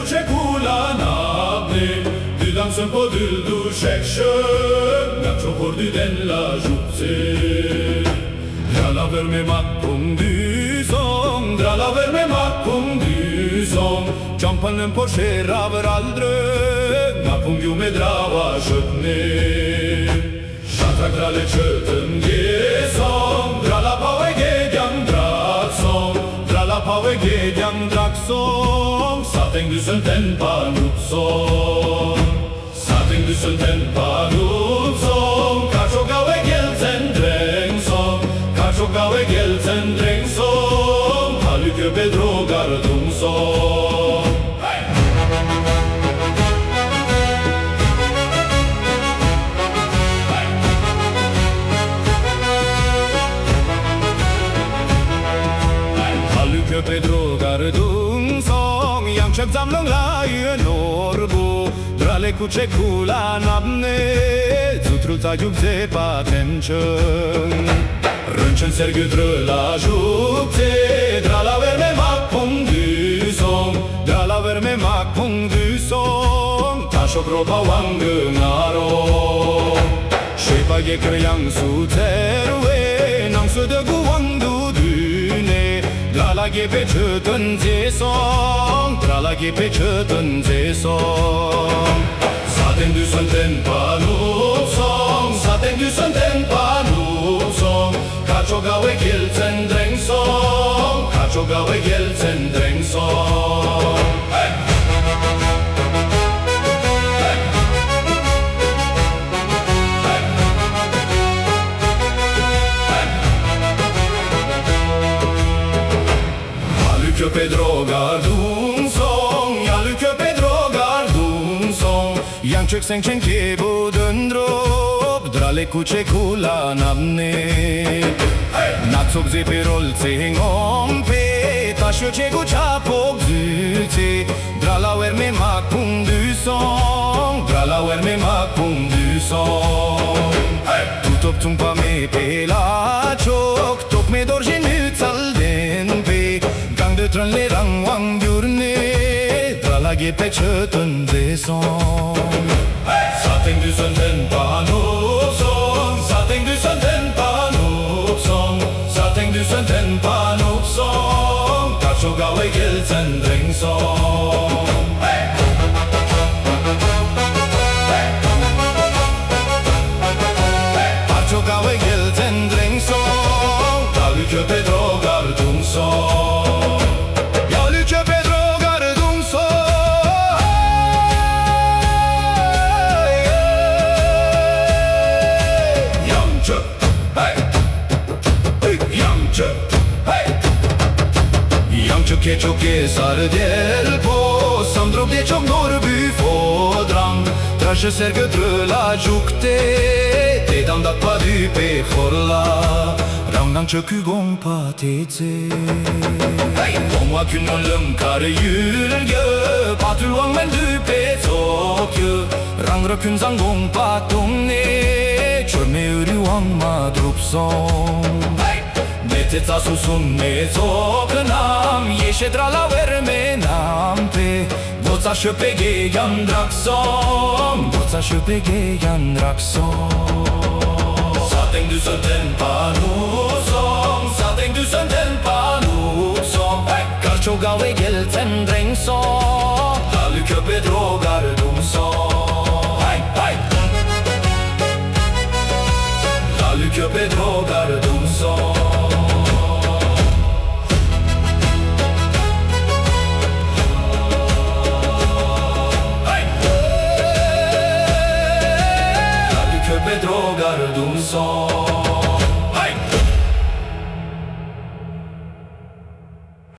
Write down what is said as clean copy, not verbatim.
kuche kulanabne Dydam sën po dyldu shekshën Nga qohor dyden la zhupse Drala ver me makkum dy song Drala ver me makkum dy song Qampën në poshera ver aldrë Nga pungju me drava shëtne Shatra krale që të ndjesong Drala pave gedjam draksong Drala pave gedjam draksong Sateng dysën ten pa nupsong Sateng dysën ten pa nupsong Ka qoka ve gjelcen drengsong Ka qoka ve gjelcen drengsong Haly köpe drogar dungsong Köpe drogar dungsong Jam qep zamlong la i norbu Drale ku që kula nabne Zutrulca gjubze pa temqën Rënqën sergë drëla gjubze Drala ver me mak pung dy song Drala ver me mak pung dy song Ta shok ropa wangë ngaro Shepa ge kërjang su terwe Nang su dëgu wangdu dyne Drala ge pe që të nëzjesong Drala ge pe që të nëzjesong Saten dysën ten pa nupsong Saten dysën ten pa nupsong Ka qoga ve gjelcen drengsong Ka qoga ve gjelcen drengsong Köpe drogar dungsong Jaly köpe drogar dungsong Yang qëk sen qen kebu dëndrop Drale ku që kula nabne Nak sok zi pe rol cengom pe Ta shë që ku qa pok zyce Drala ver me mak pung dy song Drala ver me mak pung dy song Tutop tung pa me pela qok Tok me dorjen my calden pe Trën le rang wang gjurne Drala ge pe që të ndesong Sateng dysën ten pa nupsong Sateng dysën ten pa nupsong Sateng dysën ten pa nupsong Ka qoga ve gjelcen drengsong Ka qoga ve gjelcen drengsong Jaly köpe drogar dungsong Që ke sarë djel po Sam drop dje qok norë by fodram Trashë sergë drëla gjukte Te dam dak pa dy pe forla Rangang që ky gong pa te ce Gongwa kyn në lëm kare yylgë Pa ty wang men dy pe cokjë Rang rë kyn zang gong pa tongne Qër me yri wang ma drupsong Te ca susun me cokënam Jeshe drala ver me nampe Goca shëpege janë drakson Goca shëpege janë drakson Sateng dysën ten pa nupsong Sateng dysën ten pa nupsong Ka qoga ve gjelcen drengsong Jaly köpe drogar